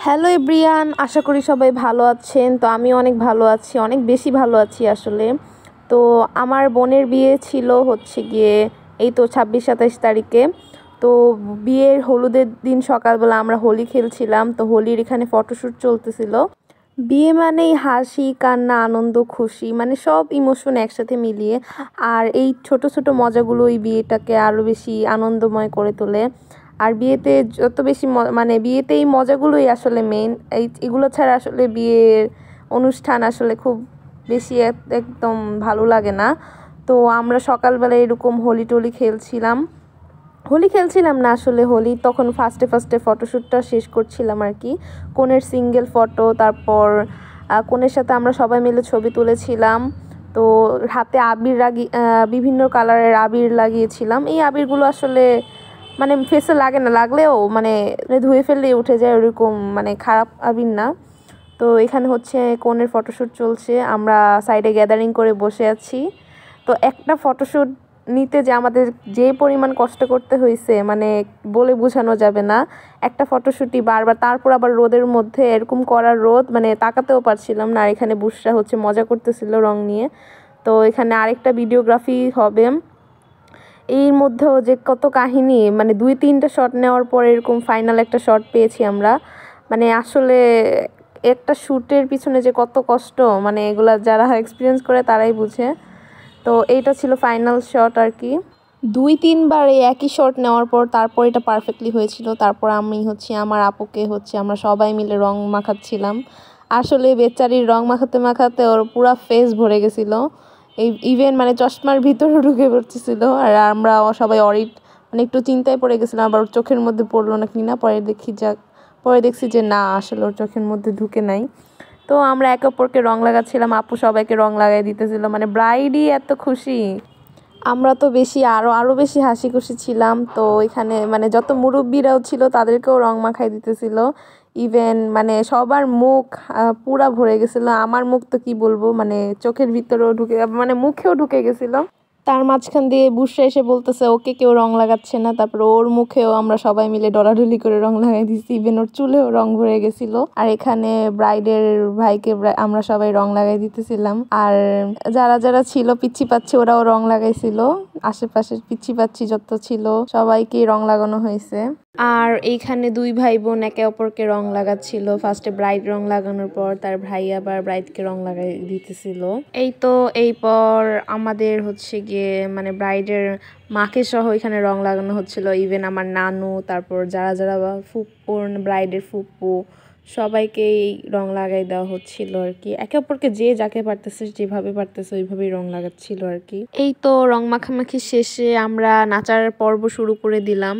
Hello everyone, আশা করি সবাই ভালো আছেন। তো আমি অনেক ভালো আছি, অনেক বেশি ভালো আছি আসলে। তো আমার বোনের বিয়ে ছিল হচ্ছে গিয়ে এই তো 26-27 তারিখে। তো বিয়ের হলুদের দিন সকালবেলা আমরা হোলি খেলছিলাম। তো হোলির এখানে ফটোশ্যুট চলতেছিল। বিয়ে মানেই হাসি কান্না আনন্দ খুশি, মানে সব ইমোশন একসাথে মিলিয়ে। আর এই ছোট ছোট মজাগুলো এই বিয়েটাকে আরও বেশি আনন্দময় করে তোলে। আর বিয়েতে যত বেশি মানে বিয়েতে এই মজাগুলোই আসলে মেইন। এগুলো ছাড়া আসলে বিয়ের অনুষ্ঠান আসলে খুব বেশি একদম ভালো লাগে না। তো আমরা সকালবেলা এরকম হোলি টোলি খেলছিলাম। হোলি খেলছিলাম না আসলে, হোলি তখন ফার্স্টে ফটোশ্যুটটা শেষ করছিলাম আর কি। কনের সিঙ্গেল ফটো, তারপর কনের সাথে আমরা সবাই মিলে ছবি তুলেছিলাম। তো হাতে আবির বিভিন্ন কালারের আবির লাগিয়েছিলাম। এই আবিরগুলো আসলে মানে ফেসে লাগে না, লাগলেও মানে ধুয়ে ফেললেই উঠে যায়, ওরকম মানে খারাপ আবির না। তো এখানে হচ্ছে কনের ফটোশ্যুট চলছে, আমরা সাইডে গ্যাদারিং করে বসে আছি। তো একটা ফটোশ্যুট নিতে যে আমাদের যে পরিমাণ কষ্ট করতে হয়েছে মানে বলে বোঝানো যাবে না। একটা ফটোশ্যুটই বারবার, তারপর আবার রোদের মধ্যে এরকম করার রোদ, মানে তাকাতেও পারছিলাম না। আর এখানে বুশরা হচ্ছে মজা করতেছিল রং নিয়ে। তো এখানে আরেকটা ভিডিওগ্রাফি হবে। এর মধ্যেও যে কত কাহিনী, মানে 2-3টা শট নেওয়ার পর এরকম ফাইনাল একটা শট পেয়েছি আমরা। মানে আসলে একটা শ্যুটের পিছনে যে কত কষ্ট, মানে এগুলা যারা এক্সপিরিয়েন্স করে তারাই বুঝে। তো এইটা ছিল ফাইনাল শট আর কি। 2-3বার এই একই শট নেওয়ার পর তারপর এটা পারফেক্টলি হয়েছিল। তারপর আমি হচ্ছে আমার আপুকে হচ্ছে আমরা সবাই মিলে রং মাখাচ্ছিলাম। আসলে বেচারির রং মাখাতে মাখাতে ওর পুরা ফেস ভরে গেছিলো, এই ইভেন মানে চশমার ভিতরে ঢুকে পড়তেছিল। আর আমরা সবাই মানে একটু চিন্তায় পড়ে গেছিলাম আবার ওর চোখের মধ্যে পড়লো না কিনা। পরে দেখছি যে না, আসলে ওর চোখের মধ্যে ঢুকে নাই। তো আমরা একে অপরকে রং লাগাচ্ছিলাম, আপু সবাইকে রং লাগাই দিতেছিল, মানে ব্রাইডই এত খুশি। আমরা তো আরো বেশি হাসি খুশি ছিলাম। তো এখানে মানে যত মুরব্বিরাও ছিল তাদেরকেও রং মাখাই দিতেছিল। ইভেন মানে সবার মুখ পুরা ভরে গেছিল। আমার মুখ তো কি বলবো, মানে চোখের ভিতরেও ঢুকে, মানে মুখেও ঢুকে গেছিল। তার মাঝখান দিয়ে বুশরা এসে বলতেছে ওকে কেউ রং লাগাচ্ছে না। তারপর ওর মুখেও আমরা সবাই মিলে ডলাডলি করে রং লাগাই দিছি, ইভেন ওর চুলেও রং ভরে গেছিল। আর এখানে ব্রাইডের ভাইকে আমরা সবাই রং লাগাই দিতেছিলাম। আর যারা যারা ছিল পিচ্ছি পাচ্ছি ওরাও রং লাগাইছিল, আশেপাশের পিচ্ছি পাচ্ছি যত ছিল সবাইকে রং লাগানো হয়েছে। আর এইখানে দুই ভাই বোন একে অপরকে রং লাগাচ্ছিল। ফার্স্টে ব্রাইড রং লাগানোর পর তার ভাই আবার ব্রাইডকে রং লাগাই দিতেছিল। এই তো এরপর আমাদের হচ্ছে গিয়ে মানে ব্রাইডের মাকে সহ এখানে রং লাগানো হচ্ছিল। ইভেন আমার নানু, তারপর যারা যারা ফুপ্পু, ব্রাইডের ফুপ্পু, সবাইকেই রং লাগাই দেওয়া হচ্ছিল আর কি। একে অপরকে যে যাকে পারতেছে যেভাবে পারতেছে ওইভাবেই রং লাগাচ্ছিল আর কি। এই তো রং মাখামাখি শেষে আমরা নাচার পর্ব শুরু করে দিলাম।